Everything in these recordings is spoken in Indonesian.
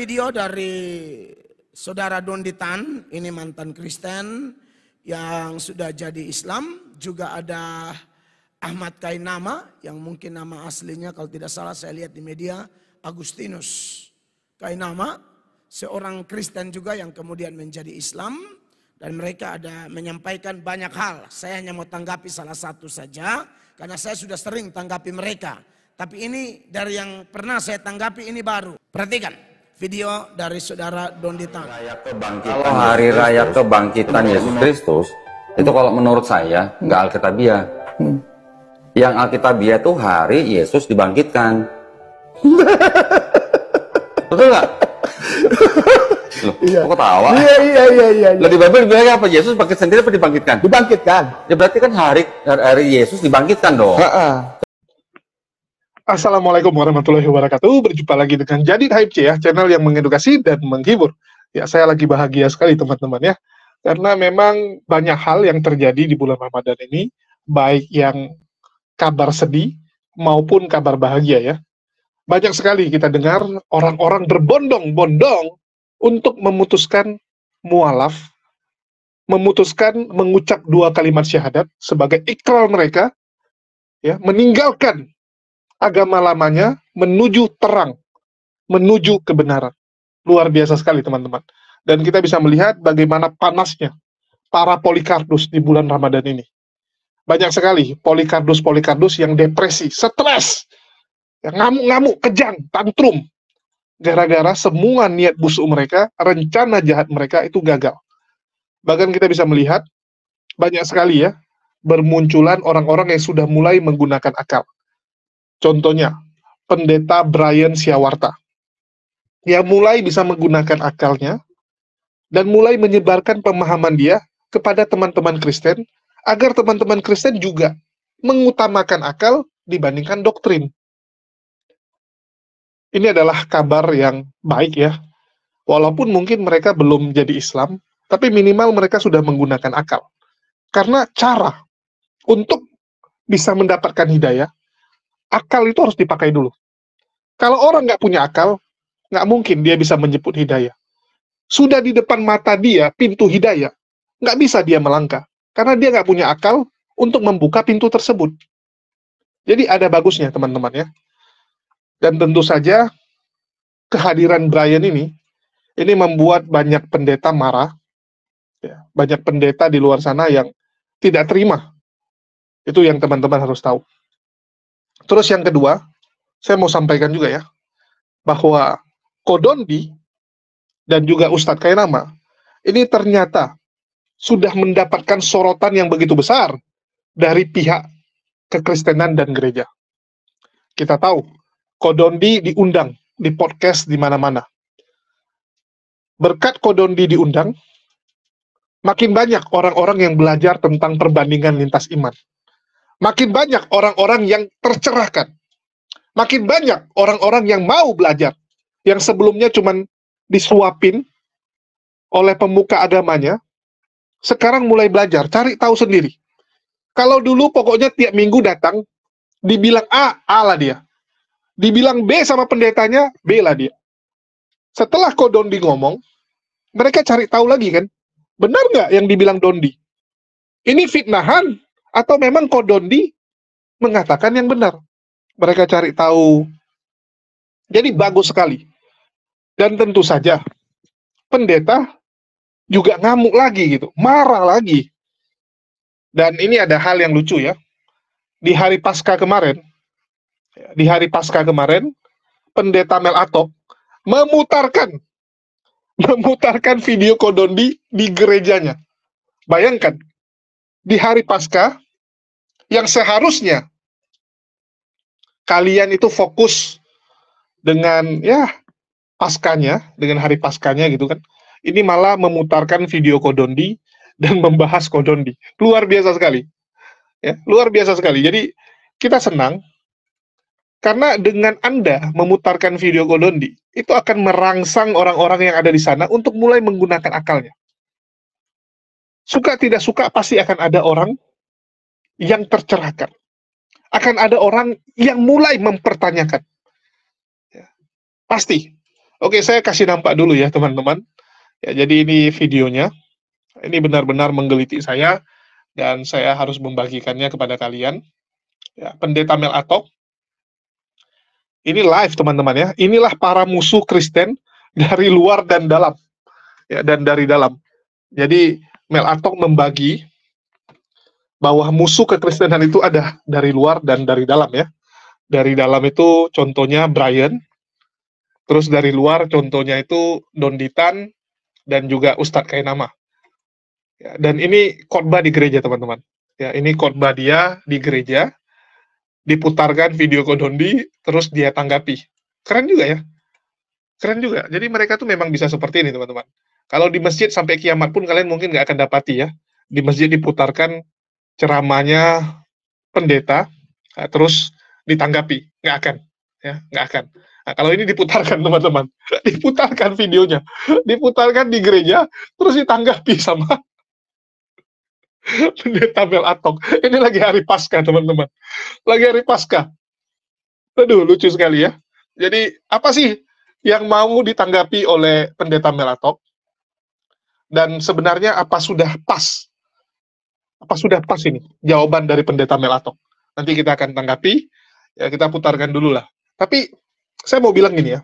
Video dari saudara Donditan, ini mantan Kristen yang sudah jadi Islam. Juga ada Ahmad Kainama yang mungkin nama aslinya kalau tidak salah saya lihat di media Agustinus Kainama. Seorang Kristen juga yang kemudian menjadi Islam. Dan mereka ada menyampaikan banyak hal. Saya hanya mau tanggapi salah satu saja. Karena saya sudah sering tanggapi mereka. Tapi ini dari yang pernah saya tanggapi ini baru. Perhatikan video dari saudara Donditan. Kalau hari raya kebangkitan Yesus Kristus, itu kalau menurut saya nggak alkitabiah. Yang alkitabiah itu hari Yesus dibangkitkan. Betul nggak? Loh, iya. kok ketawa? Iya. Loh, di Bible bilang apa? Yesus bangkit sendiri apa dibangkitkan? Dibangkitkan. Ya berarti kan hari Yesus dibangkitkan dong. Assalamualaikum warahmatullahi wabarakatuh. Berjumpa lagi dengan Jadid HFC ya, channel yang mengedukasi dan menghibur. Ya, saya lagi bahagia sekali teman-teman ya. Karena memang banyak hal yang terjadi di bulan Ramadan ini, baik yang kabar sedih maupun kabar bahagia ya. Banyak sekali kita dengar orang-orang berbondong-bondong untuk memutuskan mualaf, memutuskan mengucap 2 kalimat syahadat sebagai ikrar mereka, ya, meninggalkan agama lamanya menuju terang, menuju kebenaran. Luar biasa sekali teman-teman. Dan kita bisa melihat bagaimana panasnya para Polikardus di bulan Ramadan ini. Banyak sekali Polikardus yang depresi, stres, yang ngamuk-ngamuk, kejang, tantrum. Gara-gara semua niat busuk mereka, rencana jahat mereka itu gagal. Bahkan kita bisa melihat banyak sekali ya, bermunculan orang-orang yang sudah mulai menggunakan akal. Contohnya, pendeta Brian Siawarta, yang mulai bisa menggunakan akalnya, dan mulai menyebarkan pemahaman dia kepada teman-teman Kristen, agar teman-teman Kristen juga mengutamakan akal dibandingkan doktrin. Ini adalah kabar yang baik ya, walaupun mungkin mereka belum jadi Islam, tapi minimal mereka sudah menggunakan akal. Karena cara untuk bisa mendapatkan hidayah, akal itu harus dipakai dulu. Kalau orang nggak punya akal, nggak mungkin dia bisa menjemput hidayah. Sudah di depan mata dia pintu hidayah, nggak bisa dia melangkah. Karena dia nggak punya akal untuk membuka pintu tersebut. Jadi ada bagusnya teman-teman ya. Dan tentu saja kehadiran Brian ini membuat banyak pendeta marah. Ya, banyak pendeta di luar sana yang tidak terima. Itu yang teman-teman harus tahu. Terus yang kedua, saya mau sampaikan juga ya, bahwa Kodondi dan juga Ustadz Kainama ini ternyata sudah mendapatkan sorotan yang begitu besar dari pihak kekristenan dan gereja. Kita tahu, Kodondi diundang di podcast di mana-mana. Berkat Kodondi diundang, makin banyak orang-orang yang belajar tentang perbandingan lintas iman. Makin banyak orang-orang yang tercerahkan. Makin banyak orang-orang yang mau belajar. Yang sebelumnya cuma disuapin oleh pemuka agamanya, sekarang mulai belajar, cari tahu sendiri. Kalau dulu pokoknya tiap minggu datang, dibilang A lah dia. Dibilang B sama pendetanya, B lah dia. Setelah Kodondi ngomong, mereka cari tahu lagi kan, benar nggak yang dibilang Dondi? Ini fitnahan, atau memang Kodondi mengatakan yang benar? Mereka cari tahu. Jadi bagus sekali. Dan tentu saja, pendeta juga ngamuk lagi gitu, marah lagi. Dan ini ada hal yang lucu ya. Di hari Paskah kemarin, pendeta Mel Atok memutarkan video Kodondi di gerejanya. Bayangkan, di hari Paskah yang seharusnya kalian itu fokus dengan ya Paskahnya, dengan hari Paskahnya gitu kan. Ini malah memutarkan video Kodondi dan membahas Kodondi. Luar biasa sekali. Ya, luar biasa sekali. Jadi kita senang karena dengan Anda memutarkan video Kodondi, itu akan merangsang orang-orang yang ada di sana untuk mulai menggunakan akalnya. Suka tidak suka pasti akan ada orang yang tercerahkan. Akan ada orang yang mulai mempertanyakan. Ya, pasti. Oke, saya kasih nampak dulu ya teman-teman. Ya, jadi ini videonya. Ini benar-benar menggelitik saya dan saya harus membagikannya kepada kalian. Ya, Pendeta Mel Atok, ini live teman-teman ya. Inilah para musuh Kristen dari luar dan dalam. Ya, dan dari dalam. Jadi Mel Atok membagi bahwa musuh kekristenan itu ada dari luar dan dari dalam ya. Dari dalam itu contohnya Brian, terus dari luar contohnya itu Donditan dan juga Ustadz Kainama. Ya, dan ini khotbah di gereja teman-teman. Ya, ini khotbah dia di gereja, diputarkan video Kodondi, terus dia tanggapi. Keren juga ya. Keren juga. Jadi mereka tuh memang bisa seperti ini teman-teman. Kalau di masjid sampai kiamat pun kalian mungkin nggak akan dapati ya. Di masjid diputarkan ceramahnya pendeta, terus ditanggapi. Nggak akan. Ya, nggak akan. Nah, kalau ini diputarkan teman-teman. Diputarkan videonya. Diputarkan di gereja, terus ditanggapi sama Pendeta Mel Atok. Ini lagi hari Paskah, teman-teman. Lagi hari Paskah. Aduh, lucu sekali ya. Jadi, apa sih yang mau ditanggapi oleh Pendeta Mel Atok? Dan sebenarnya apa sudah pas? Apa sudah pas ini jawaban dari Pendeta Mel Atok? Nanti kita akan tanggapi. Ya, kita putarkan dulu lah. Tapi, saya mau bilang gini ya.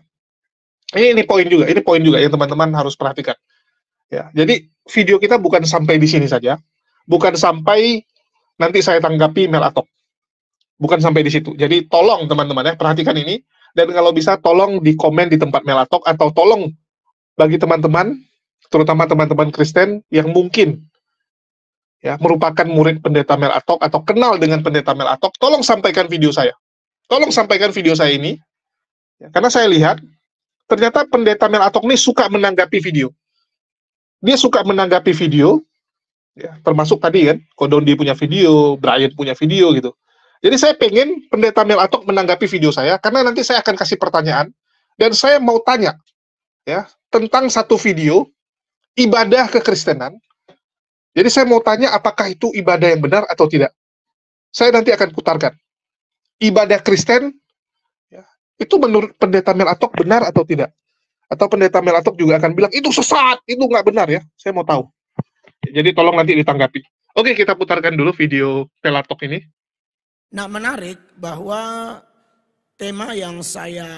Ini poin juga. Ini poin juga yang teman-teman harus perhatikan. Ya, jadi video kita bukan sampai di sini saja. Bukan sampai nanti saya tanggapi Mel Atok. Bukan sampai di situ. Jadi tolong teman-teman ya, perhatikan ini. Dan kalau bisa tolong di komen di tempat Mel Atok, atau tolong bagi teman-teman, terutama teman-teman Kristen yang mungkin ya merupakan murid Pendeta Mel Atok atau kenal dengan Pendeta Mel Atok, tolong sampaikan video saya. Tolong sampaikan video saya ini. Ya, karena saya lihat, ternyata Pendeta Mel Atok ini suka menanggapi video. Dia suka menanggapi video, ya, termasuk tadi kan, Kodondi punya video, Brian punya video gitu. Jadi saya pengen Pendeta Mel Atok menanggapi video saya, karena nanti saya akan kasih pertanyaan, dan saya mau tanya, ya, tentang satu video, ibadah kekristenan. Jadi saya mau tanya apakah itu ibadah yang benar atau tidak. Saya nanti akan putarkan. Ibadah Kristen, ya, itu menurut Pendeta Mel Atok benar atau tidak? Atau Pendeta Mel Atok juga akan bilang, itu sesat, itu nggak benar ya. Saya mau tahu. Jadi tolong nanti ditanggapi. Oke, kita putarkan dulu video Pelatok ini. Nah, menarik bahwa tema yang saya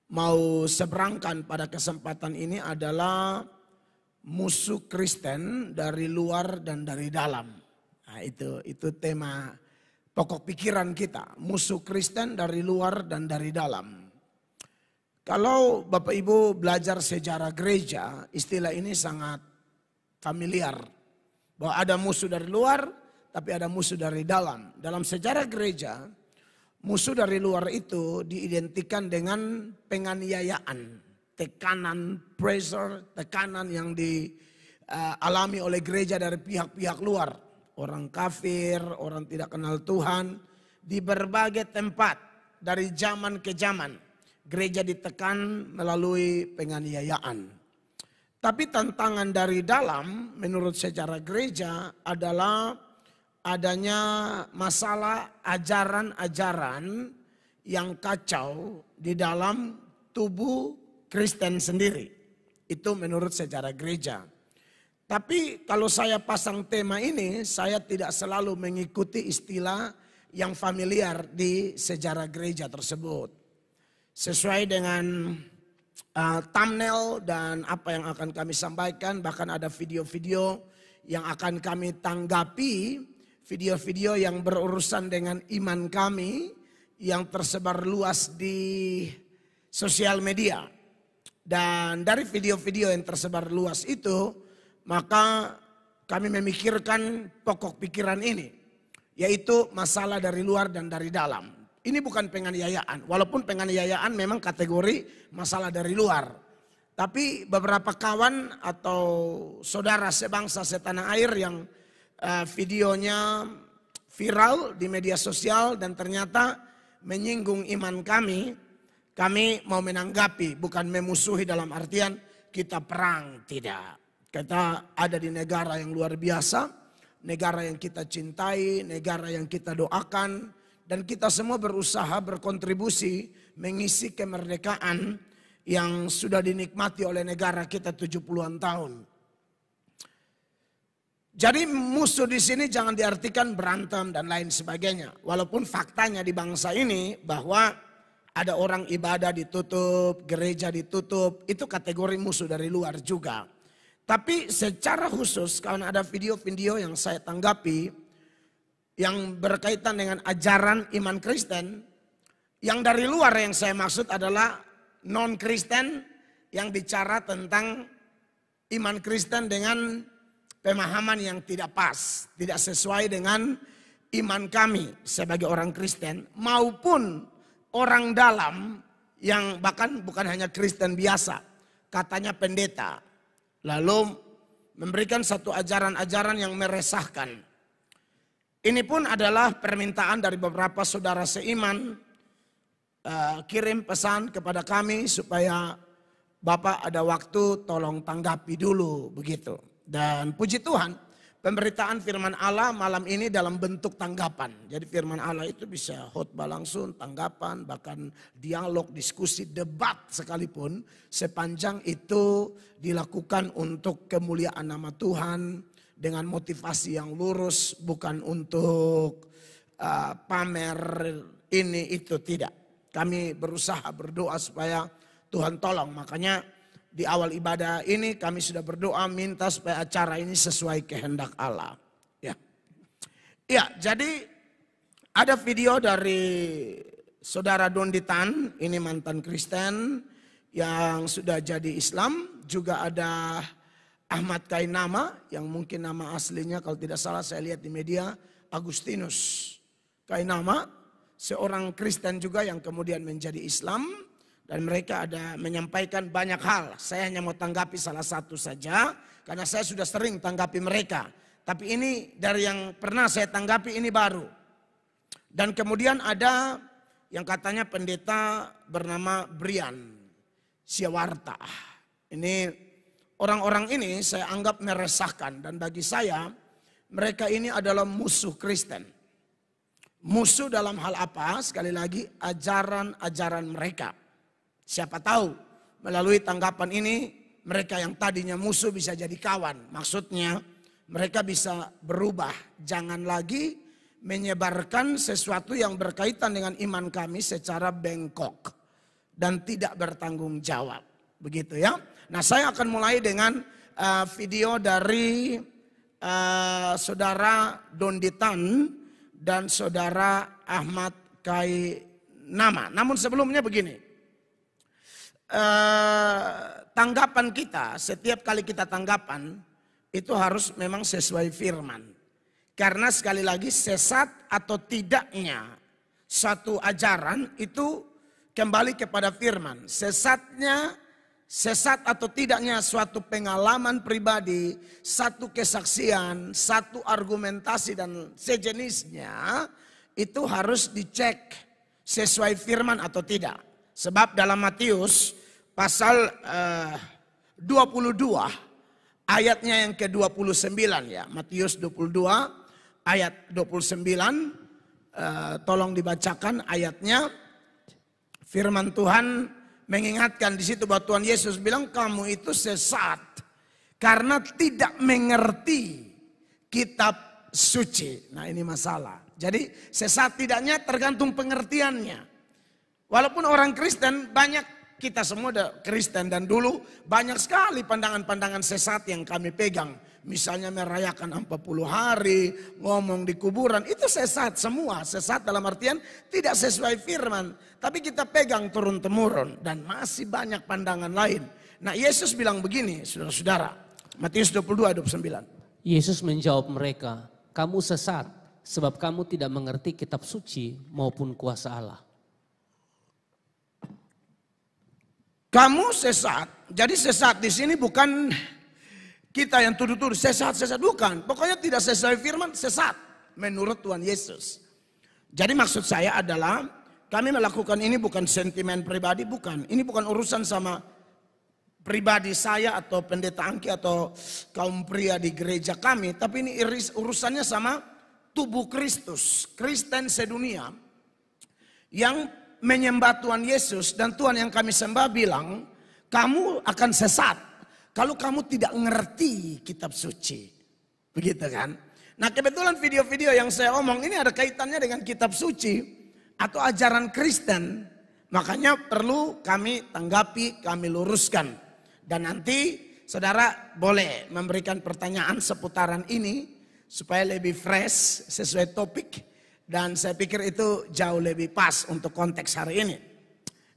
mau seberangkan pada kesempatan ini adalah musuh Kristen dari luar dan dari dalam. Nah, itu tema pokok pikiran kita, musuh Kristen dari luar dan dari dalam. Kalau Bapak Ibu belajar sejarah gereja, istilah ini sangat familiar. Bahwa ada musuh dari luar, tapi ada musuh dari dalam. Dalam sejarah gereja, musuh dari luar itu diidentikan dengan penganiayaan, tekanan, pressure, tekanan yang dialami oleh gereja dari pihak-pihak luar. Orang kafir, orang tidak kenal Tuhan, di berbagai tempat, dari zaman ke zaman. Gereja ditekan melalui penganiayaan. Tapi tantangan dari dalam menurut sejarah gereja adalah adanya masalah ajaran-ajaran yang kacau di dalam tubuh Kristen sendiri. Itu menurut sejarah gereja. Tapi kalau saya pasang tema ini, saya tidak selalu mengikuti istilah yang familiar di sejarah gereja tersebut. Sesuai dengan thumbnail dan apa yang akan kami sampaikan, bahkan ada video-video yang akan kami tanggapi, video-video yang berurusan dengan iman kami yang tersebar luas di sosial media. Dan dari video-video yang tersebar luas itu, maka kami memikirkan pokok pikiran ini, yaitu masalah dari luar dan dari dalam. Ini bukan penganiayaan, walaupun penganiayaan memang kategori masalah dari luar. Tapi beberapa kawan atau saudara sebangsa setanah air yang videonya viral di media sosial dan ternyata menyinggung iman kami mau menanggapi, bukan memusuhi dalam artian kita perang, tidak. Kita ada di negara yang luar biasa, negara yang kita cintai, negara yang kita doakan. Dan kita semua berusaha berkontribusi mengisi kemerdekaan yang sudah dinikmati oleh negara kita 70-an tahun. Jadi musuh di sini jangan diartikan berantem dan lain sebagainya. Walaupun faktanya di bangsa ini bahwa ada orang ibadah ditutup, gereja ditutup, itu kategori musuh dari luar juga. Tapi secara khusus karena ada video-video yang saya tanggapi yang berkaitan dengan ajaran iman Kristen, yang dari luar yang saya maksud adalah non-Kristen yang bicara tentang iman Kristen dengan pemahaman yang tidak pas, tidak sesuai dengan iman kami sebagai orang Kristen maupun orang dalam yang bahkan bukan hanya Kristen biasa, katanya pendeta, lalu memberikan satu ajaran-ajaran yang meresahkan. Ini pun adalah permintaan dari beberapa saudara seiman, kirim pesan kepada kami supaya Bapak ada waktu tolong tanggapi dulu begitu. Dan puji Tuhan, pemberitaan firman Allah malam ini dalam bentuk tanggapan. Jadi firman Allah itu bisa khotbah langsung, tanggapan, bahkan dialog, diskusi, debat sekalipun. Sepanjang itu dilakukan untuk kemuliaan nama Tuhan dengan motivasi yang lurus, bukan untuk pamer ini itu, tidak. Kami berusaha berdoa supaya Tuhan tolong, makanya di awal ibadah ini kami sudah berdoa minta supaya acara ini sesuai kehendak Allah. Ya, jadi ada video dari saudara Dondi Tan, ini mantan Kristen yang sudah jadi Islam. Juga ada Ahmad Kainama yang mungkin nama aslinya kalau tidak salah saya lihat di media Agustinus Kainama, seorang Kristen juga yang kemudian menjadi Islam. Dan mereka ada menyampaikan banyak hal. Saya hanya mau tanggapi salah satu saja. Karena saya sudah sering tanggapi mereka. Tapi ini dari yang pernah saya tanggapi ini baru. Dan kemudian ada yang katanya pendeta bernama Brian Siawarta. Ini orang-orang ini saya anggap meresahkan. Dan bagi saya mereka ini adalah musuh Kristen. Musuh dalam hal apa? Sekali lagi ajaran-ajaran mereka. Siapa tahu melalui tanggapan ini mereka yang tadinya musuh bisa jadi kawan. Maksudnya mereka bisa berubah. Jangan lagi menyebarkan sesuatu yang berkaitan dengan iman kami secara bengkok. Dan tidak bertanggung jawab. Begitu ya. Nah saya akan mulai dengan video dari saudara Dondi Tan dan saudara Ahmad Kainama. Namun sebelumnya begini. Tanggapan kita, setiap kali kita tanggapan itu harus memang sesuai firman. Karena sekali lagi sesat atau tidaknya satu ajaran itu kembali kepada firman. Sesat atau tidaknya suatu pengalaman pribadi, satu kesaksian, satu argumentasi dan sejenisnya itu harus dicek sesuai firman atau tidak. Sebab dalam Matius pasal 22 ayatnya yang ke-29 ya. Matius 22 ayat 29 tolong dibacakan ayatnya. Firman Tuhan mengingatkan di situ bahwa Tuhan Yesus bilang kamu itu sesat karena tidak mengerti kitab suci. Nah ini masalah. Jadi sesat tidaknya tergantung pengertiannya. Walaupun orang Kristen banyak, kita semua ada Kristen dan dulu banyak sekali pandangan-pandangan sesat yang kami pegang. Misalnya merayakan 40 hari, ngomong di kuburan, itu sesat semua. Sesat dalam artian tidak sesuai firman. Tapi kita pegang turun-temurun dan masih banyak pandangan lain. Nah Yesus bilang begini saudara-saudara, Matius 22:29. Yesus menjawab mereka, kamu sesat sebab kamu tidak mengerti kitab suci maupun kuasa Allah. Kamu sesat, jadi sesat di sini bukan kita yang tuduh-tuduh sesat bukan. Pokoknya tidak sesuai firman, sesat menurut Tuhan Yesus. Jadi maksud saya adalah kami melakukan ini bukan sentimen pribadi, bukan. Ini bukan urusan sama pribadi saya atau pendeta Angki atau kaum pria di gereja kami, tapi ini urusannya sama tubuh Kristus, Kristen sedunia yang menyembah Tuhan Yesus dan Tuhan yang kami sembah bilang, kamu akan sesat kalau kamu tidak ngerti kitab suci. Begitu kan? Nah, kebetulan video-video yang saya omong ini ada kaitannya dengan kitab suci atau ajaran Kristen. Makanya perlu kami tanggapi, kami luruskan. Dan nanti saudara boleh memberikan pertanyaan seputaran ini supaya lebih fresh sesuai topik. Dan saya pikir itu jauh lebih pas untuk konteks hari ini.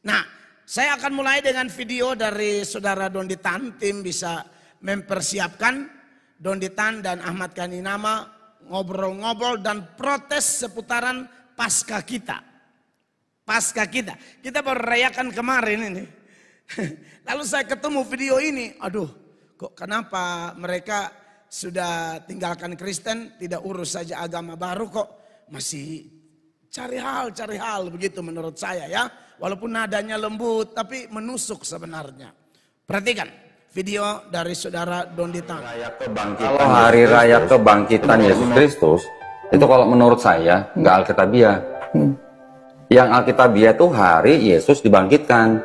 Nah, saya akan mulai dengan video dari saudara Donditan. Tim bisa mempersiapkan. Donditan dan Ahmad Kaninama ngobrol-ngobrol dan protes seputaran Paskah kita. Paskah kita. Kita baru rayakan kemarin ini. Lalu saya ketemu video ini. Aduh, kok kenapa mereka sudah tinggalkan Kristen, tidak urus saja agama baru, kok masih cari hal begitu menurut saya ya. Walaupun nadanya lembut tapi menusuk sebenarnya. Perhatikan video dari saudara Donditan. Kalau hari raya kebangkitan Yesus Kristus, itu kalau menurut saya nggak alkitabiah. Yang alkitabiah itu hari Yesus dibangkitkan.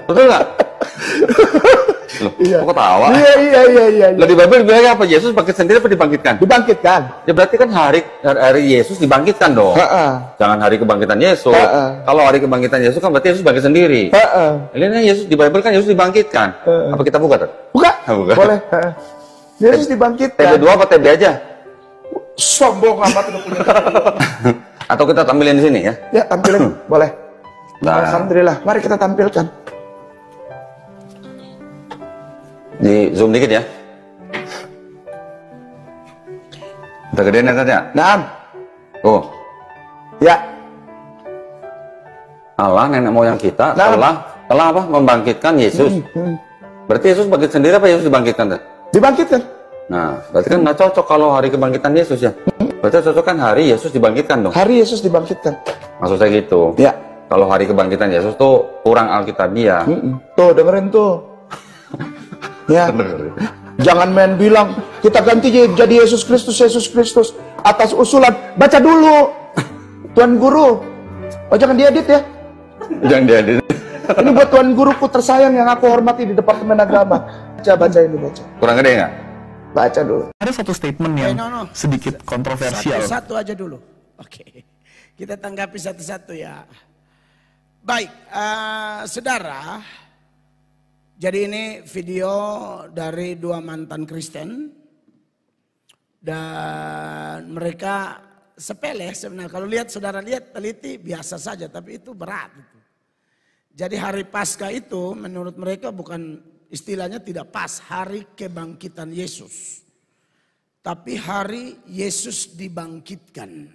Betul nggak? Loh, Iya. kok ketawa? Iya. Lah di Bible bilang apa? Yesus bangkit sendiri apa dibangkitkan? Dibangkitkan. Ya berarti kan hari Yesus dibangkitkan dong. Jangan hari kebangkitan Yesus. Kalau hari kebangkitan Yesus kan berarti Yesus bangkit sendiri. Ini Yesus di Bible kan Yesus dibangkitkan. Apa kita buka tuh? Buka. Buka. Boleh. Yesus dibangkitkan. TB2 apa TB aja? Sombong amat udah punya. Atau kita tampilin di sini ya? Ya, tampilin. Boleh. Nah. Alhamdulillah. Mari kita tampilkan. Di zoom dikit ya. Udah gedein ya tadi ya? Nah. Tuh. Ya. Allah nenek moyang kita Nah. telah apa? Membangkitkan Yesus. Berarti Yesus bangkit sendiri apa Yesus dibangkitkan? Dibangkitkan. Nah, berarti kan nggak cocok kalau hari kebangkitan Yesus ya. Berarti cocok kan hari Yesus dibangkitkan dong. Hari Yesus dibangkitkan. Maksud saya gitu. Ya. Kalau hari kebangkitan Yesus tuh kurang alkitabiah. Tuh, dengerin tuh. Ya. Jangan main bilang kita ganti jadi Yesus Kristus atas usulan. Baca dulu. Tuan Guru. Oh, jangan diedit ya. Jangan diedit. Ini buat Tuan Guruku tersayang yang aku hormati di Departemen Agama. Baca ini, baca. Kurang gede nggak? Baca dulu. Ada satu statement yang sedikit kontroversial. Satu-satu aja dulu. Oke. Kita tanggapi satu-satu ya. Baik, saudara. Jadi ini video dari dua mantan Kristen. Dan mereka sepele sebenarnya. Kalau lihat, saudara lihat, teliti biasa saja. Tapi itu berat. Jadi hari Paskah itu menurut mereka bukan, istilahnya tidak pas, hari kebangkitan Yesus. Tapi hari Yesus dibangkitkan.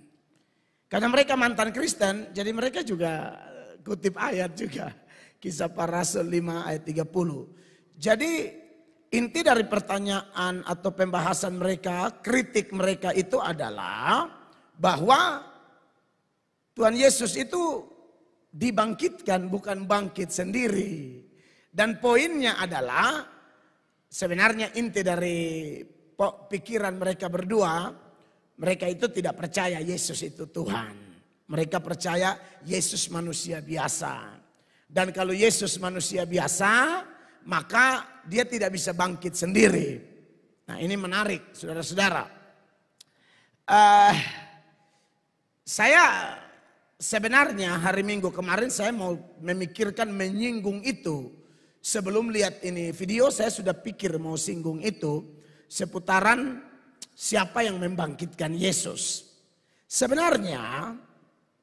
Karena mereka mantan Kristen, jadi mereka juga kutip ayat juga. Kisah Para Rasul 5 ayat 30. Jadi inti dari pertanyaan atau pembahasan mereka, kritik mereka itu adalah bahwa Tuhan Yesus itu dibangkitkan, bukan bangkit sendiri. Dan poinnya adalah sebenarnya inti dari pikiran mereka berdua, mereka itu tidak percaya Yesus itu Tuhan. Mereka percaya Yesus manusia biasa. Dan kalau Yesus manusia biasa, maka dia tidak bisa bangkit sendiri. Nah, ini menarik, saudara-saudara. Saya sebenarnya hari Minggu kemarin saya mau memikirkan menyinggung itu. Sebelum lihat ini video, saya sudah pikir mau singgung itu seputaran siapa yang membangkitkan Yesus. Sebenarnya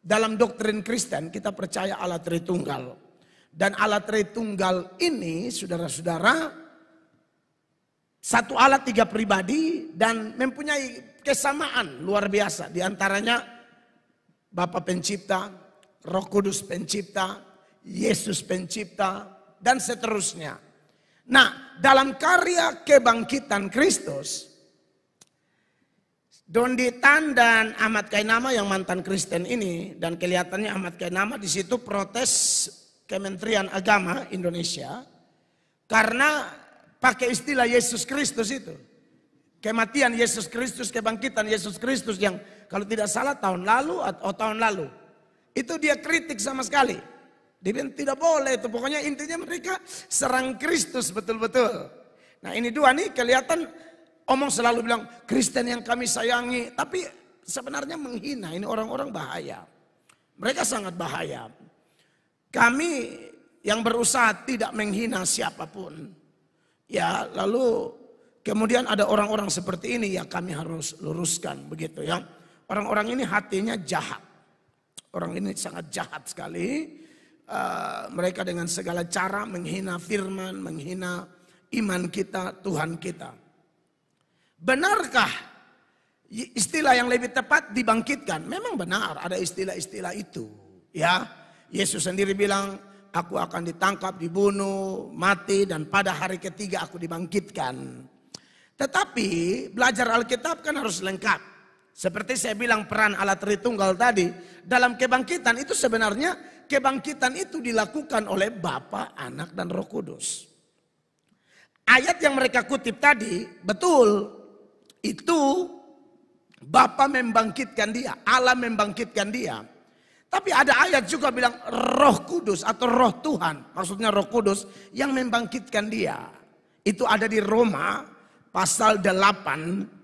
dalam doktrin Kristen kita percaya Allah Tritunggal. Dan Allah Tritunggal ini saudara-saudara satu Allah tiga pribadi dan mempunyai kesamaan luar biasa. Di antaranya Bapa Pencipta, Roh Kudus Pencipta, Yesus Pencipta dan seterusnya. Nah, dalam karya kebangkitan Kristus, Donditan dan Ahmad Kainama yang mantan Kristen ini, dan kelihatannya Ahmad Kainama di situ protes Kementerian Agama Indonesia karena pakai istilah Yesus Kristus itu. Kematian Yesus Kristus, kebangkitan Yesus Kristus yang kalau tidak salah tahun lalu atau tahun lalu. Itu dia kritik sama sekali. Dia bilang tidak boleh itu. Pokoknya intinya mereka serang Kristus betul-betul. Nah ini dua nih kelihatan omong selalu bilang Kristen yang kami sayangi. Tapi sebenarnya menghina. Ini orang-orang bahaya. Mereka sangat bahaya. Kami yang berusaha tidak menghina siapapun. Ya lalu kemudian ada orang-orang seperti ini ya kami harus luruskan begitu ya. Orang-orang ini hatinya jahat. Orang ini sangat jahat sekali. Mereka dengan segala cara menghina firman, menghina iman kita, Tuhan kita. Benarkah istilah yang lebih tepat dibangkitkan? Memang benar ada istilah-istilah itu. Ya, Yesus sendiri bilang, aku akan ditangkap, dibunuh, mati, dan pada hari ketiga aku dibangkitkan. Tetapi belajar Alkitab kan harus lengkap. Seperti saya bilang peran Allah Tritunggal tadi, dalam kebangkitan itu sebenarnya kebangkitan itu dilakukan oleh Bapa, Anak, dan Roh Kudus. Ayat yang mereka kutip tadi, betul, itu Bapa membangkitkan dia, Allah membangkitkan dia. Tapi ada ayat juga bilang Roh Kudus atau Roh Tuhan, maksudnya Roh Kudus yang membangkitkan dia. Itu ada di Roma pasal 8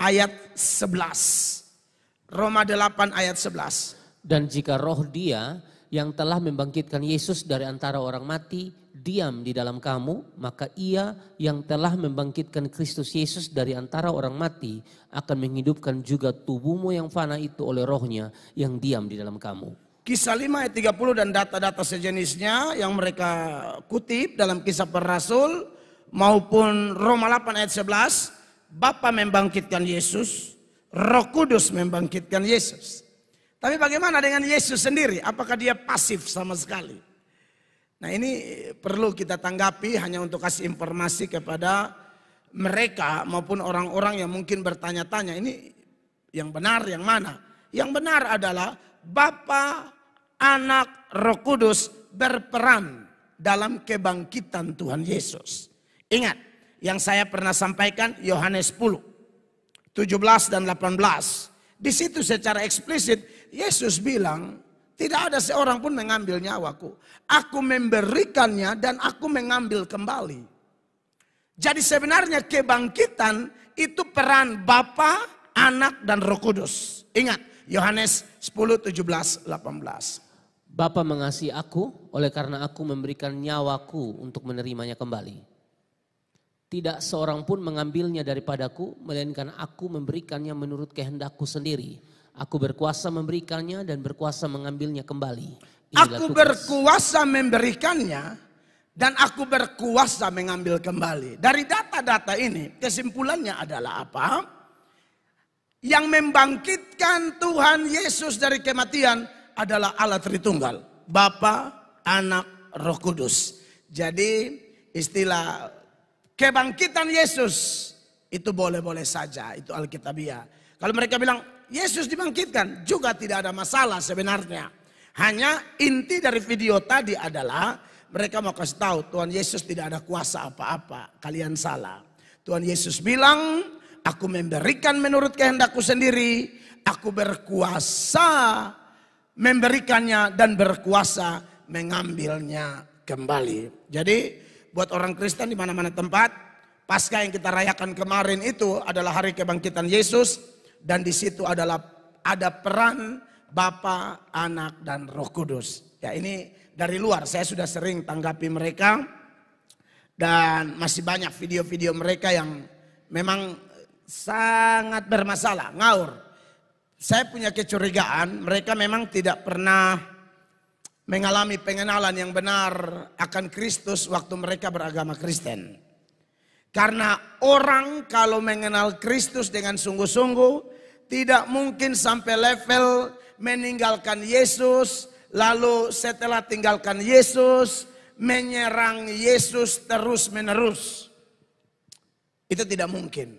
ayat 11. Roma 8 ayat 11. Dan jika roh dia yang telah membangkitkan Yesus dari antara orang mati diam di dalam kamu, maka ia yang telah membangkitkan Kristus Yesus dari antara orang mati akan menghidupkan juga tubuhmu yang fana itu oleh rohnya yang diam di dalam kamu. Kisah 5 ayat 30 dan data-data sejenisnya yang mereka kutip dalam Kisah Para Rasul maupun Roma 8 ayat 11. Bapa membangkitkan Yesus, Roh Kudus membangkitkan Yesus. Tapi bagaimana dengan Yesus sendiri? Apakah dia pasif sama sekali? Nah ini perlu kita tanggapi hanya untuk kasih informasi kepada mereka maupun orang-orang yang mungkin bertanya-tanya. Ini yang benar yang mana? Yang benar adalah Bapa, Anak, Roh Kudus berperan dalam kebangkitan Tuhan Yesus. Ingat. Yang saya pernah sampaikan Yohanes 10, 17 dan 18. Di situ secara eksplisit Yesus bilang tidak ada seorang pun mengambil nyawaku. Aku memberikannya dan aku mengambil kembali. Jadi sebenarnya kebangkitan itu peran Bapa, Anak dan Roh Kudus. Ingat Yohanes 10, 17, 18. Bapa mengasihi aku oleh karena aku memberikan nyawaku untuk menerimanya kembali. Tidak seorang pun mengambilnya daripadaku, melainkan aku memberikannya menurut kehendakku sendiri. Aku berkuasa memberikannya dan berkuasa mengambilnya kembali. Aku berkuasa memberikannya dan aku berkuasa mengambil kembali. Dari data-data ini kesimpulannya adalah apa? Yang membangkitkan Tuhan Yesus dari kematian adalah Allah Tritunggal. Bapa, Anak, Roh Kudus. Jadi istilah kebangkitan Yesus itu boleh-boleh saja, itu Alkitabiah. Kalau mereka bilang Yesus dibangkitkan juga tidak ada masalah sebenarnya. Hanya inti dari video tadi adalah mereka mau kasih tahu Tuhan Yesus tidak ada kuasa apa-apa. Kalian salah. Tuhan Yesus bilang, aku memberikan menurut kehendakku sendiri. Aku berkuasa memberikannya dan berkuasa mengambilnya kembali. Jadi buat orang Kristen di mana-mana tempat, Paskah yang kita rayakan kemarin itu adalah hari kebangkitan Yesus dan di situ adalah ada peran Bapa, Anak dan Roh Kudus. Ya ini dari luar saya sudah sering tanggapi mereka dan masih banyak video-video mereka yang memang sangat bermasalah, ngaur. Saya punya kecurigaan mereka memang tidak pernah mengalami pengenalan yang benar akan Kristus waktu mereka beragama Kristen. Karena orang kalau mengenal Kristus dengan sungguh-sungguh tidak mungkin sampai level meninggalkan Yesus, lalu setelah tinggalkan Yesus menyerang Yesus terus-menerus. Itu tidak mungkin.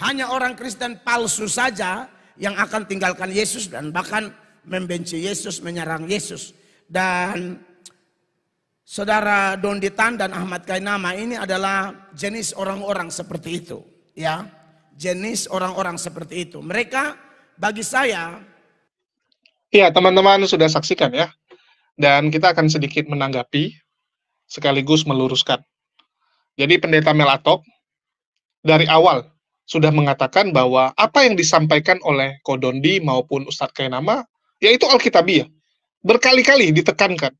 Hanya orang Kristen palsu saja yang akan tinggalkan Yesus dan bahkan membenci Yesus, menyerang Yesus. Dan Saudara Dondi Tan dan Ahmad Kainama ini adalah jenis orang-orang seperti itu, ya. Jenis orang-orang seperti itu. Mereka bagi saya Ya, teman-teman sudah saksikan ya. Dan kita akan sedikit menanggapi sekaligus meluruskan. Jadi pendeta Mel Atok dari awal sudah mengatakan bahwa apa yang disampaikan oleh Kodondi maupun Ustadz Kainama yaitu Alkitabiah. Berkali-kali ditekankan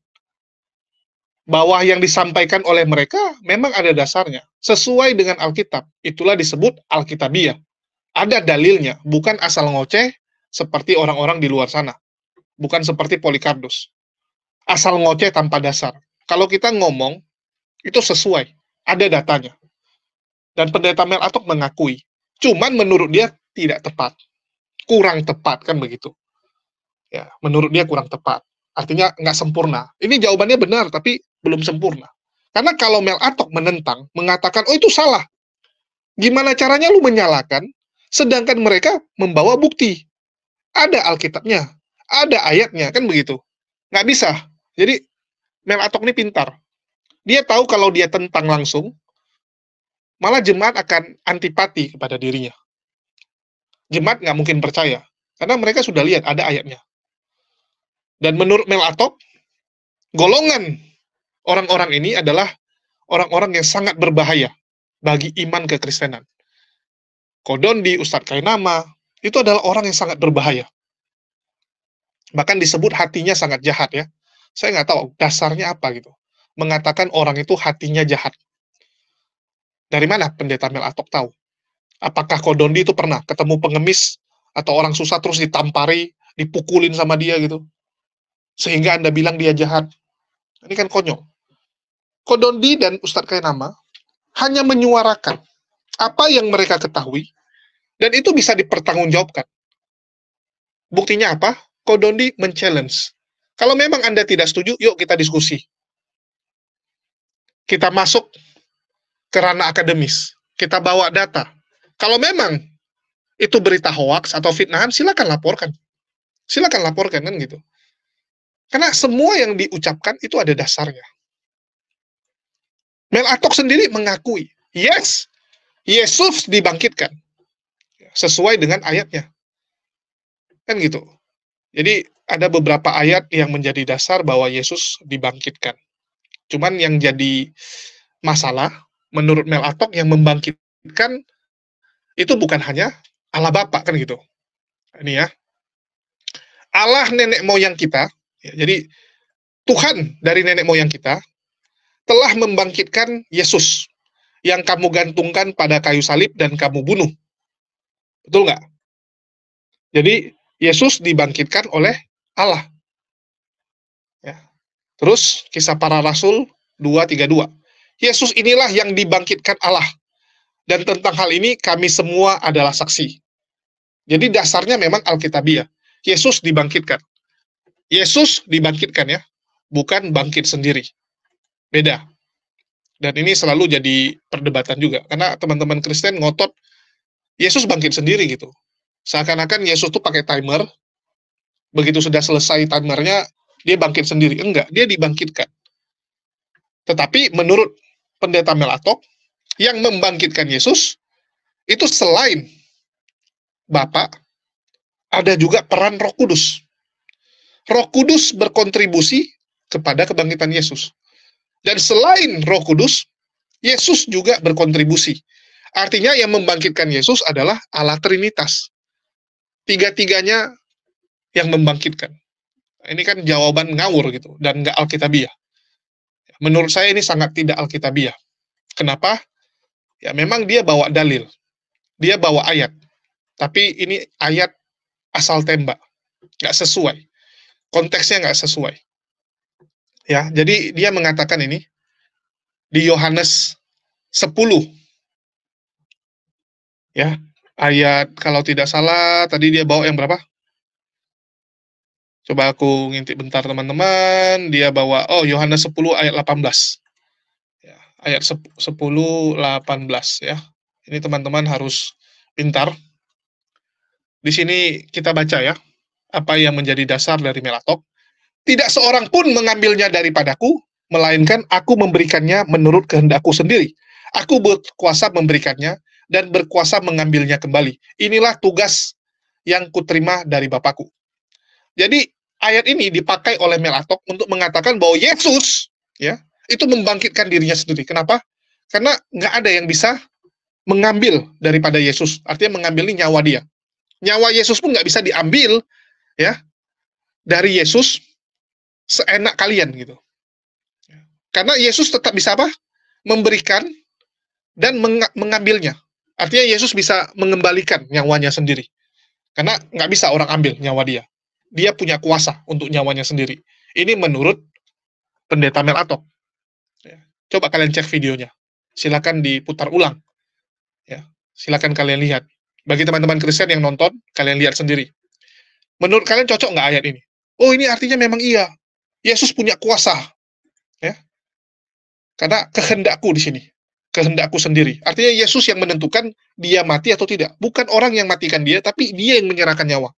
bahwa yang disampaikan oleh mereka memang ada dasarnya. Sesuai dengan Alkitab. Itulah disebut Alkitabiah. Ada dalilnya, bukan asal ngoceh seperti orang-orang di luar sana. Bukan seperti Polycarpus. Asal ngoceh tanpa dasar. Kalau kita ngomong, itu sesuai. Ada datanya. Dan pendeta Mel Atok mengakui. Cuman menurut dia tidak tepat. Kurang tepat, kan begitu. Ya, menurut dia kurang tepat. Artinya nggak sempurna. Ini jawabannya benar, tapi belum sempurna. Karena kalau Mel Atok menentang, mengatakan, oh itu salah. Gimana caranya lu menyalahkan, sedangkan mereka membawa bukti. Ada Alkitabnya, ada ayatnya, kan begitu. Nggak bisa. Jadi, Mel Atok ini pintar. Dia tahu kalau dia tentang langsung, malah jemaat akan antipati kepada dirinya. Jemaat nggak mungkin percaya. Karena mereka sudah lihat ada ayatnya. Dan menurut Mel Atok, golongan orang-orang ini adalah orang-orang yang sangat berbahaya bagi iman kekristenan. Kodondi, Ustadz Kainama, itu adalah orang yang sangat berbahaya. Bahkan disebut hatinya sangat jahat ya. Saya nggak tahu dasarnya apa gitu. Mengatakan orang itu hatinya jahat. Dari mana pendeta Mel Atok tahu? Apakah Kodondi itu pernah ketemu pengemis atau orang susah terus ditampari, dipukulin sama dia gitu? Sehingga Anda bilang dia jahat. Ini kan konyol. Kodondi dan Ustadz Kainama hanya menyuarakan apa yang mereka ketahui, dan itu bisa dipertanggungjawabkan. Buktinya apa? Kodondi men-challenge. Kalau memang Anda tidak setuju, yuk kita diskusi. Kita masuk ke ranah akademis. Kita bawa data. Kalau memang itu berita hoaks atau fitnahan, silakan laporkan. Silakan laporkan, kan gitu. Karena semua yang diucapkan itu ada dasarnya. Mel Atok sendiri mengakui, yes, Yesus dibangkitkan. Sesuai dengan ayatnya. Kan gitu. Jadi ada beberapa ayat yang menjadi dasar bahwa Yesus dibangkitkan. Cuman yang jadi masalah, menurut Mel Atok yang membangkitkan itu bukan hanya Allah Bapa, kan gitu. Ini ya. Allah nenek moyang kita, ya, jadi Tuhan dari nenek moyang kita telah membangkitkan Yesus yang kamu gantungkan pada kayu salib dan kamu bunuh. Betul nggak? Jadi Yesus dibangkitkan oleh Allah. Ya. Terus Kisah Para Rasul 2:32. Yesus inilah yang dibangkitkan Allah. Dan tentang hal ini kami semua adalah saksi. Jadi dasarnya memang Alkitabiah. Yesus dibangkitkan. Yesus dibangkitkan ya. Bukan bangkit sendiri. Beda. Dan ini selalu jadi perdebatan juga. Karena teman-teman Kristen ngotot Yesus bangkit sendiri gitu. Seakan-akan Yesus tuh pakai timer. Begitu sudah selesai timernya, dia bangkit sendiri. Enggak, dia dibangkitkan. Tetapi menurut pendeta Mel Atok, yang membangkitkan Yesus, itu selain Bapa, ada juga peran Roh Kudus. Roh Kudus berkontribusi kepada kebangkitan Yesus. Dan selain Roh Kudus, Yesus juga berkontribusi. Artinya yang membangkitkan Yesus adalah Allah Trinitas. Tiga-tiganya yang membangkitkan. Ini kan jawaban ngawur gitu, dan nggak Alkitabiah. Menurut saya ini sangat tidak Alkitabiah. Kenapa? Ya memang dia bawa dalil. Dia bawa ayat. Tapi ini ayat asal tembak. Nggak sesuai. Konteksnya nggak sesuai. Ya, jadi dia mengatakan ini di Yohanes 10. Ya, ayat kalau tidak salah tadi dia bawa yang berapa? Coba aku ngintip bentar teman-teman. Dia bawa Yohanes 10 ayat 18. Ya, ayat 10 18 ya. Ini teman-teman harus pintar. Di sini kita baca ya apa yang menjadi dasar dari Mel Atok. Tidak seorang pun mengambilnya daripadaku, melainkan aku memberikannya menurut kehendakku sendiri. Aku berkuasa memberikannya dan berkuasa mengambilnya kembali. Inilah tugas yang kuterima dari Bapakku. Jadi ayat ini dipakai oleh Melatok untuk mengatakan bahwa Yesus ya itu membangkitkan dirinya sendiri. Kenapa? Karena nggak ada yang bisa mengambil daripada Yesus. Artinya mengambil ini nyawa dia. Nyawa Yesus pun nggak bisa diambil ya dari Yesus seenak kalian gitu. Karena Yesus tetap bisa apa? Memberikan dan mengambilnya. Artinya Yesus bisa mengembalikan nyawanya sendiri. Karena nggak bisa orang ambil nyawa dia. Dia punya kuasa untuk nyawanya sendiri. Ini menurut Pendeta Melatok. Ya. Coba kalian cek videonya. Silakan diputar ulang. Ya. Silakan kalian lihat. Bagi teman-teman Kristen yang nonton, kalian lihat sendiri. Menurut kalian cocok nggak ayat ini? Oh, ini artinya memang iya. Yesus punya kuasa. Ya. Karena kehendakku di sini. Kehendakku sendiri. Artinya Yesus yang menentukan dia mati atau tidak. Bukan orang yang matikan dia, tapi dia yang menyerahkan nyawa.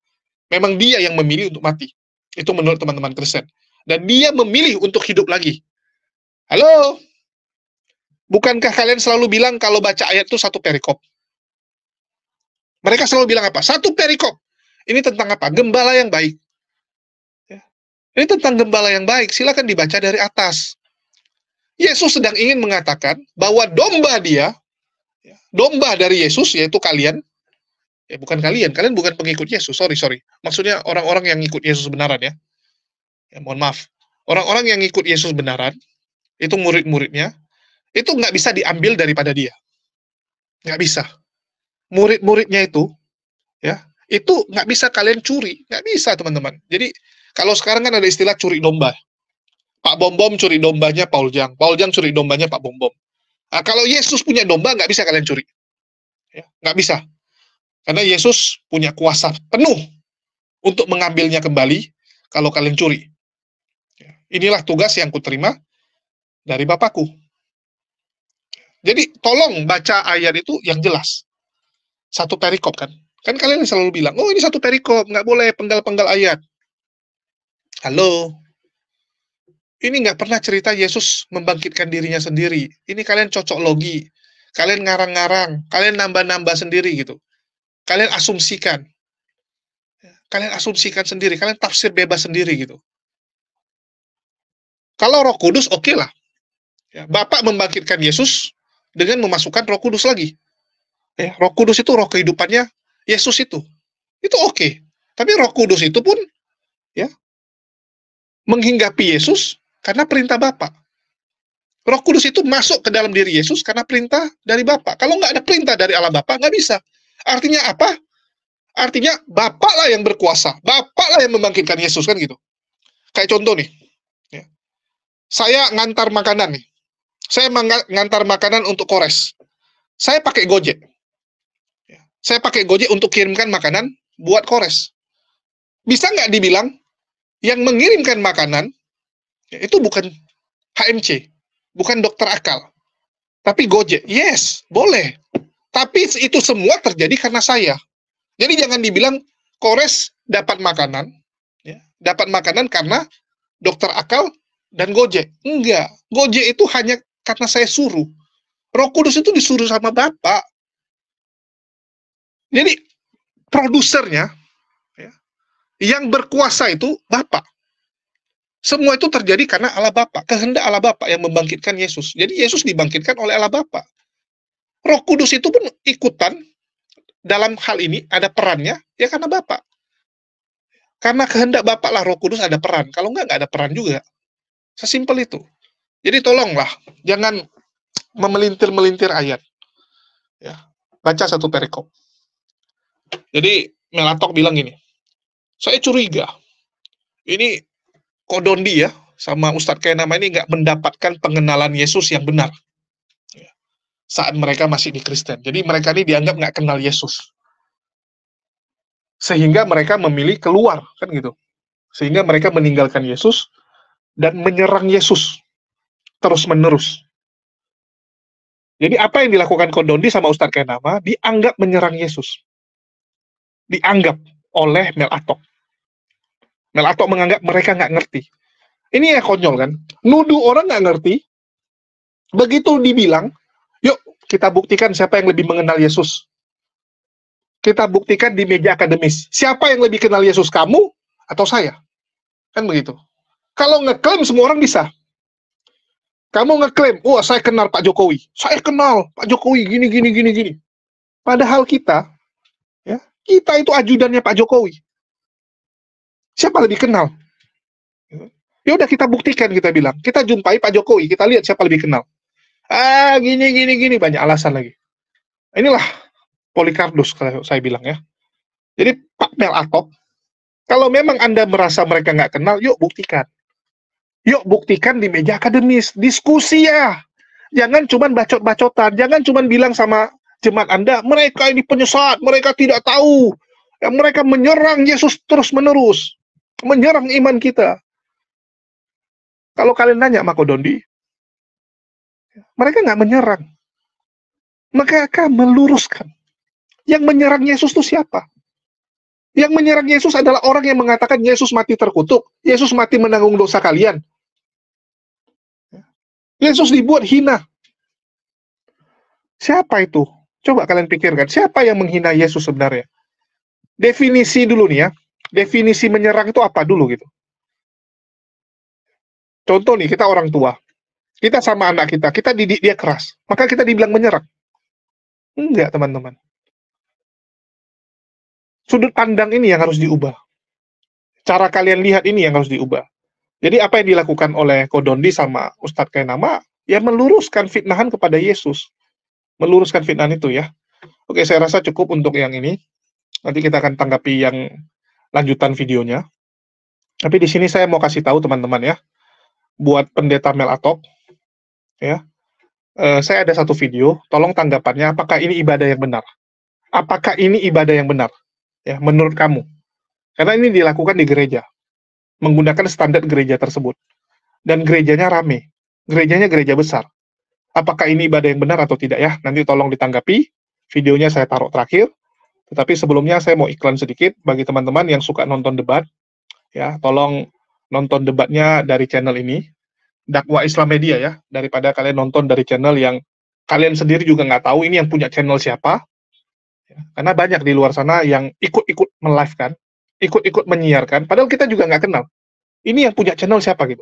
Memang dia yang memilih untuk mati. Itu menurut teman-teman Kristen. Dan dia memilih untuk hidup lagi. Halo? Bukankah kalian selalu bilang kalau baca ayat itu satu perikop? Mereka selalu bilang apa? Satu perikop. Ini tentang apa? Gembala yang baik. Ya. Ini tentang gembala yang baik. Silakan dibaca dari atas. Yesus sedang ingin mengatakan bahwa domba dia, domba dari Yesus, yaitu kalian, ya bukan kalian bukan pengikut Yesus, sorry. Maksudnya orang-orang yang ngikut Yesus benaran ya. Ya, mohon maaf. Orang-orang yang ngikut Yesus benaran, itu murid-muridnya, itu nggak bisa diambil daripada dia. Nggak bisa. Murid-muridnya itu, ya, itu nggak bisa kalian curi. Nggak bisa, teman-teman. Jadi, kalau sekarang kan ada istilah curi domba. Pak Bom-Bom curi dombanya Paul Jang curi dombanya Pak Bom-Bom. Nah, kalau Yesus punya domba, nggak bisa kalian curi. Ya, nggak bisa. Karena Yesus punya kuasa penuh untuk mengambilnya kembali kalau kalian curi. Inilah tugas yang kuterima dari Bapakku. Jadi tolong baca ayat itu yang jelas. Satu perikop kan. Kan kalian selalu bilang, oh ini satu perikop, nggak boleh penggal-penggal ayat. Halo? Ini nggak pernah cerita Yesus membangkitkan dirinya sendiri. Ini kalian cocok logi. Kalian ngarang-ngarang. Kalian nambah-nambah sendiri gitu. Kalian asumsikan. Kalian asumsikan sendiri. Kalian tafsir bebas sendiri gitu. Kalau Roh Kudus, oke lah. Ya, Bapak membangkitkan Yesus dengan memasukkan Roh Kudus lagi. Ya, Roh Kudus itu roh kehidupannya Yesus itu. Itu oke. Tapi Roh Kudus itu pun ya menghinggapi Yesus karena perintah Bapak. Roh Kudus itu masuk ke dalam diri Yesus karena perintah dari Bapak. Kalau nggak ada perintah dari Allah Bapak, nggak bisa. Artinya apa? Artinya Bapak lah yang berkuasa. Bapak lah yang membangkitkan Yesus, kan gitu. Kayak contoh nih. Saya ngantar makanan nih. Saya ngantar makanan untuk Kores. Saya pakai Gojek. Saya pakai Gojek untuk kirimkan makanan buat Kores. Bisa nggak dibilang yang mengirimkan makanan itu bukan HMC, bukan dokter akal, tapi Gojek? Yes, boleh. Tapi itu semua terjadi karena saya. Jadi jangan dibilang Kores dapat makanan, ya, dapat makanan karena dokter akal dan Gojek. Enggak. Gojek itu hanya karena saya suruh. Roh Kudus itu disuruh sama Bapak. Jadi produsernya, ya, yang berkuasa itu Bapak. Semua itu terjadi karena Allah Bapa, kehendak Allah Bapa yang membangkitkan Yesus. Jadi Yesus dibangkitkan oleh Allah Bapa. Roh Kudus itu pun ikutan dalam hal ini, ada perannya, ya karena Bapa. Karena kehendak Bapa lah Roh Kudus ada peran. Kalau nggak ada peran juga. Sesimpel itu. Jadi tolonglah, jangan memelintir-melintir ayat. Ya, baca satu perikop. Jadi Melatok bilang gini, saya curiga, ini Kodondi ya, sama Ustadz Kainama ini nggak mendapatkan pengenalan Yesus yang benar ya, saat mereka masih di Kristen. Jadi mereka ini dianggap nggak kenal Yesus. Sehingga mereka memilih keluar, kan gitu. Sehingga mereka meninggalkan Yesus dan menyerang Yesus terus-menerus. Jadi apa yang dilakukan Kodondi sama Ustadz Kainama dianggap menyerang Yesus. Dianggap oleh Melatok. Melatok menganggap mereka nggak ngerti. Ini ya konyol kan? Nuduh orang nggak ngerti. Begitu dibilang, yuk kita buktikan siapa yang lebih mengenal Yesus. Kita buktikan di meja akademis. Siapa yang lebih kenal Yesus, kamu atau saya? Kan begitu. Kalau ngeklaim semua orang bisa. Kamu ngeklaim, wah saya kenal Pak Jokowi. Saya kenal Pak Jokowi gini. Padahal kita, ya, kita itu ajudannya Pak Jokowi. Siapa lebih kenal? Ya udah kita buktikan, kita bilang. Kita jumpai Pak Jokowi, kita lihat siapa lebih kenal. Gini, banyak alasan lagi. Inilah Polikarpus, kalau saya bilang ya. Jadi Pak Mel Atok, kalau memang Anda merasa mereka nggak kenal, yuk buktikan. Yuk buktikan di meja akademis, diskusi ya. Jangan cuma bacot-bacotan, jangan cuma bilang sama jemaat Anda, mereka ini penyesat, mereka tidak tahu. Ya, mereka menyerang Yesus terus-menerus. Menyerang iman kita. Kalau kalian nanya Mako Dondi, mereka nggak menyerang. Mereka meluruskan. Yang menyerang Yesus itu siapa? Yang menyerang Yesus adalah orang yang mengatakan Yesus mati terkutuk, Yesus mati menanggung dosa kalian. Yesus dibuat hina. Siapa itu? Coba kalian pikirkan, siapa yang menghina Yesus sebenarnya? Definisi dulu nih ya. Definisi menyerang itu apa dulu gitu. Contoh nih, kita orang tua. Kita sama anak kita didik dia keras. Maka kita dibilang menyerang. Enggak, teman-teman. Sudut pandang ini yang harus diubah. Cara kalian lihat ini yang harus diubah. Jadi apa yang dilakukan oleh Kodondi sama Ustadz Kainama, ya meluruskan fitnahan kepada Yesus. Meluruskan fitnahan itu ya. Oke, saya rasa cukup untuk yang ini. Nanti kita akan tanggapi yang lanjutan videonya. Tapi di sini saya mau kasih tahu teman-teman ya. Buat pendeta Mel Atok, ya. Saya ada satu video, tolong tanggapannya, apakah ini ibadah yang benar? Apakah ini ibadah yang benar? Ya, menurut kamu. Karena ini dilakukan di gereja. Menggunakan standar gereja tersebut. Dan gerejanya rame. Gerejanya gereja besar. Apakah ini ibadah yang benar atau tidak ya? Nanti tolong ditanggapi. Videonya saya taruh terakhir. Tetapi sebelumnya saya mau iklan sedikit bagi teman-teman yang suka nonton debat. Ya, tolong nonton debatnya dari channel ini. Dakwah Islam Media ya. Daripada kalian nonton dari channel yang kalian sendiri juga nggak tahu ini yang punya channel siapa. Ya, karena banyak di luar sana yang ikut-ikut me-live kan. Ikut-ikut menyiarkan, padahal kita juga nggak kenal. Ini yang punya channel siapa gitu.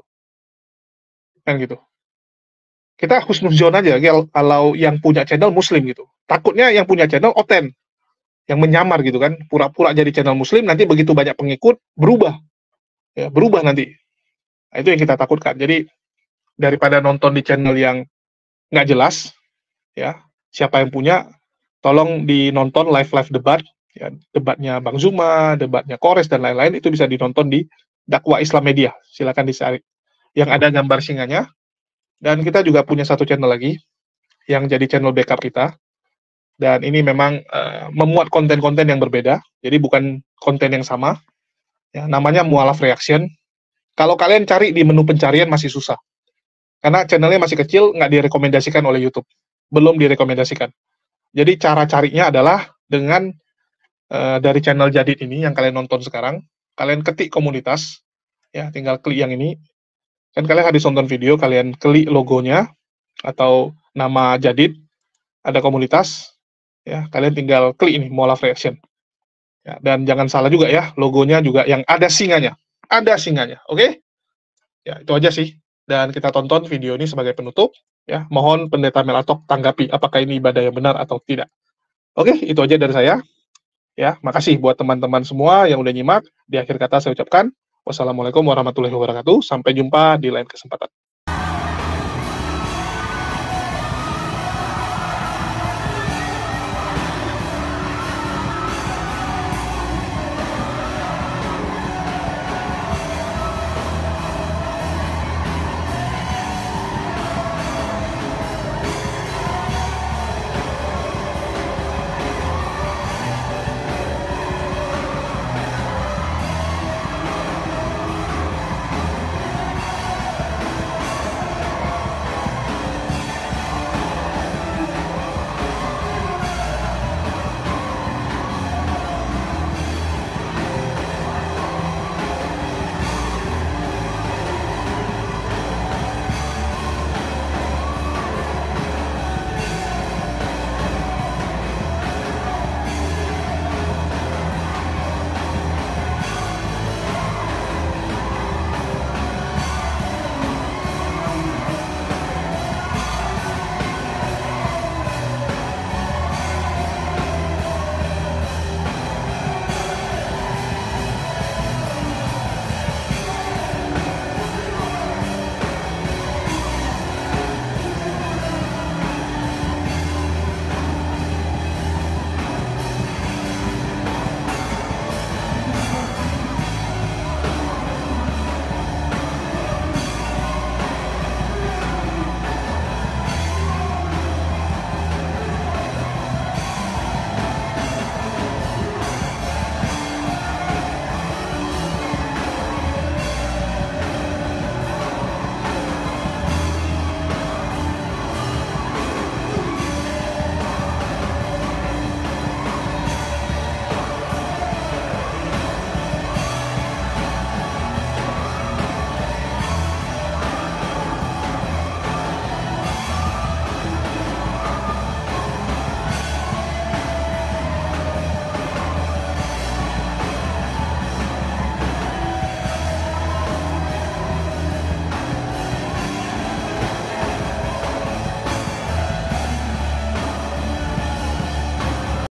Kan gitu. Kita husnuzon aja, kalau yang punya channel muslim gitu. Takutnya yang punya channel oten. Yang menyamar gitu kan, pura-pura jadi channel muslim, nanti begitu banyak pengikut, berubah. Ya, berubah nanti. Nah, itu yang kita takutkan. Jadi, daripada nonton di channel yang nggak jelas, ya siapa yang punya, tolong dinonton live debat. Ya, debatnya Bang Zuma, debatnya Kores, dan lain-lain, itu bisa dinonton di Dakwah Islam Media. Silakan dicari. Yang ada gambar singanya. Dan kita juga punya satu channel lagi, yang jadi channel backup kita. Dan ini memang memuat konten-konten yang berbeda. Jadi bukan konten yang sama. Ya, namanya Mualaf Reaction. Kalau kalian cari di menu pencarian masih susah. Karena channelnya masih kecil, nggak direkomendasikan oleh YouTube. Belum direkomendasikan. Jadi cara carinya adalah dengan dari channel Jadid ini yang kalian nonton sekarang, kalian ketik komunitas, ya tinggal klik yang ini, kan kalian habis nonton video, kalian klik logonya atau nama Jadid, ada komunitas, ya kalian tinggal klik ini Mualaf Reaction, ya, dan jangan salah juga ya, logonya juga yang ada singanya, oke? Ya itu aja sih, dan kita tonton video ini sebagai penutup, ya mohon pendeta Mel Atok tanggapi apakah ini ibadah yang benar atau tidak. Oke, itu aja dari saya. Ya, makasih buat teman-teman semua yang udah nyimak. Di akhir kata saya ucapkan wassalamualaikum warahmatullahi wabarakatuh. Sampai jumpa di lain kesempatan.